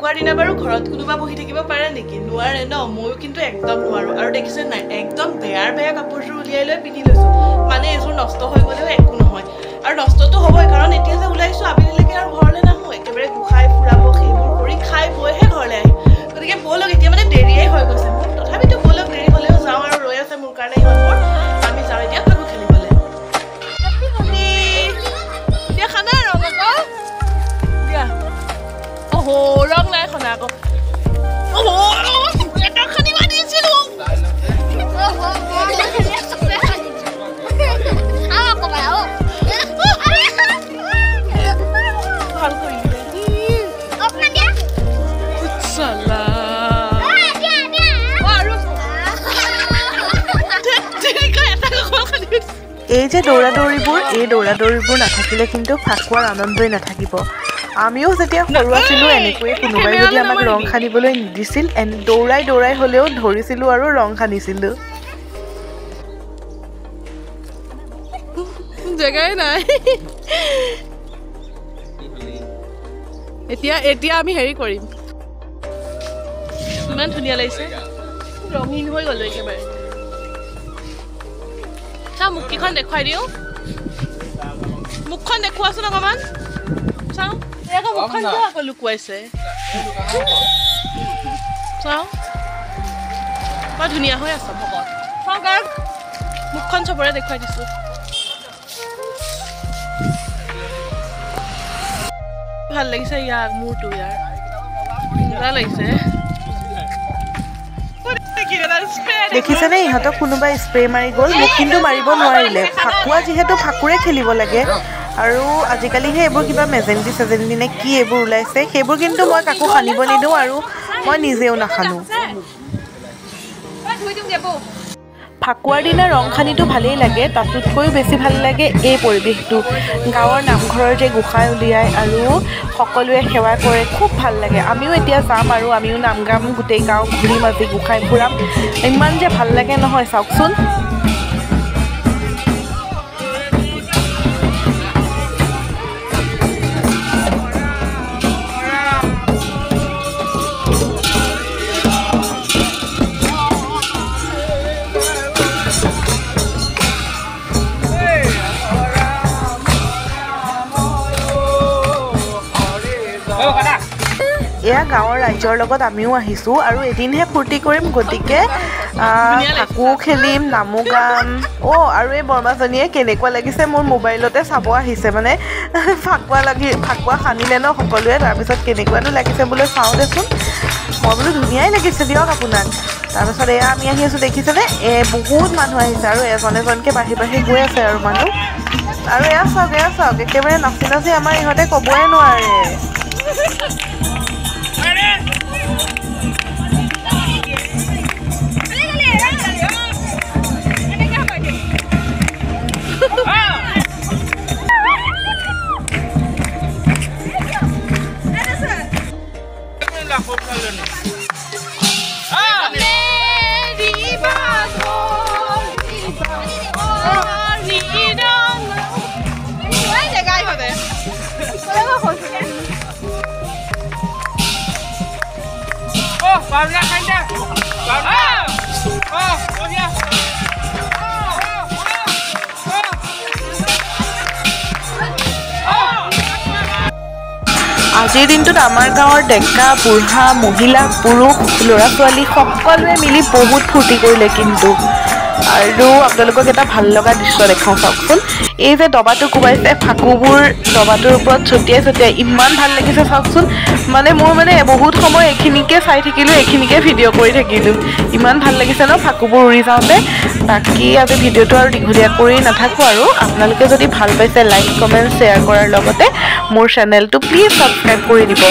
ফাকুৱাৰ দিনা বাৰু ঘৰত কোনোবা বহি থাকিব পাৰে নেকি নোৱাৰে ন ময়ো কিন্তু একদম নোৱাৰো আৰু দেখিছে নাই একদম বেয়া কাপোৰযোৰ উলিয়াই লৈ পিন্ধি লৈছো মানে এযোৰ নষ্ট হৈ গ'লেও একো নহয় আৰু নষ্টটো হ'বই কাৰণ এতিয়া যে ওলাইছো আবেলিলৈকে আৰু ঘৰলৈ নাহো একেবাৰে গোসাই ফুৰাব সেইবোৰ কৰি খাই বৈহে ঘৰলৈ আহিম গতিকে ব'লক এতিয়া মানে দেৰিয়ে হৈ গৈছে মোৰ তথাপিতো ব'লক দেৰি হ'লেও যাওঁ আৰু ৰৈ আছে মোৰ কাৰণে ইহঁতবোৰ আমি যাওঁ এতিয়া ফাকু খেলিবলৈ দিয়া খানা ৰং আকৌ দিয়া অহ ৰং নাই খানা আকৌ এটা খানিবা দিছিলো এই যে দৌৰা-দৌৰিবোৰ নাথাকিলে কিন্তু ফাকুৱাৰ আনন্দই নাথাকিব আমিও যেতিয়া সৰু আছিলোঁ এনেকৈয়ে কোনোবাই যদি আমাক ৰং সানিবলৈ নিদিছিল দৌৰাই হ'লেও ধৰিছিলোঁ আৰু ৰং সানিছিলোঁ জেগাই নাই এতিয়া আমি হেৰি কৰিম ইমান ধুনীয়া লাগিছে ৰঙীন হৈ গ'লো একেবাৰে চাওঁ মুখকেইখন দেখুৱাই দিওঁ মুখখন দেখুৱাচোন অকণমান চাওঁ আকৌ মুখখন কিয় আকৌ লুকুৱাইছে চাওঁ বৰ ধুনীয়া হৈ আছে ভকত চাওঁ কাৰণ মুখখন চবৰে দেখুৱাই দিছোঁ ভাল লাগিছে ইয়াৰ মূৰটো ইয়াৰ ভাল লাগিছে দেখিছেনে ইহঁতক কোনোবাই স্প্ৰে মাৰি গ'ল মোক কিন্তু মাৰিব নোৱাৰিলে ফাকুৱা যিহেতু ফাকুৰে খেলিব লাগে আৰু আজিকালিহে এইবোৰ কিবা মেজেণ্টি নে কি এইবোৰ ওলাইছে সেইবোৰ কিন্তু মই কাকো সানিব নিদিওঁ আৰু মই নিজেও নাসানো ফাকুৱাৰ দিনা ৰং সানিটো ভালেই লাগে তাতোতকৈও বেছি ভাল লাগে এই পৰিৱেশটো গাঁৱৰ নামঘৰৰ যে গোসাই উলিয়াই আৰু সকলোৱে সেৱা কৰে খুব ভাল লাগে আমিও এতিয়া যাম আৰু আমিও নাম গাম গোটেই গাঁও ঘূৰিম আজি গোসাই ফুৰাম ইমান যে ভাল লাগে নহয় চাওকচোন এয়া গাঁৱৰ ৰাইজৰ লগত আমিও আহিছোঁ আৰু এদিনহে ফূৰ্তি কৰিম গতিকে ফাকু খেলিম নামো গাম আৰু এই বৰমাজনীয়ে কেনেকুৱা লাগিছে মোৰ মোবাইলতে চাব আহিছে মানে ফাকুৱা সানিলে ন সকলোৱে তাৰপিছত কেনেকুৱানো লাগিছে বোলে চাওঁ দেচোন মই বোলো ধুনীয়াই লাগিছে দিয়ক আপোনাক তাৰপিছত এয়া আমি আহি আছোঁ দেখিছেনে বহুত মানুহ আহিছে আৰু এজনকৈ বাঢ়ি গৈ আছে আৰু মানুহ আৰু এয়া চাওক একেবাৰে নাচি আমাৰ ইহঁতে ক'বই নোৱাৰে আজিৰ দিনটোত আমাৰ গাঁৱৰ ডেকা বুঢ়া মহিলা পুৰুষ ল'ৰা ছোৱালী সকলোৱে মিলি বহুত ফূৰ্তি কৰিলে কিন্তু আৰু আপোনালোকক এটা ভাল লগা দৃশ্য দেখাওঁ চাওকচোন এই যে দবাটো কোবাইছে ফাকুবোৰ দবাটোৰ ওপৰত ছটিয়াই ইমান ভাল লাগিছে চাওকচোন মানে মোৰ মানে বহুত সময় এইখিনিকে চাই থাকিলোঁ এইখিনিকে ভিডিঅ' কৰি থাকিলোঁ ইমান ভাল লাগিছে ন ফাকুবোৰ উৰি যাওঁতে বাকী আজি ভিডিঅ'টো আৰু দীঘলীয়া কৰি নাথাকোঁ আৰু আপোনালোকে যদি ভাল পাইছে লাইক কমেণ্ট শ্বেয়াৰ কৰাৰ লগতে মোৰ চেনেলটো প্লিজ ছাবস্ক্ৰাইব কৰি দিব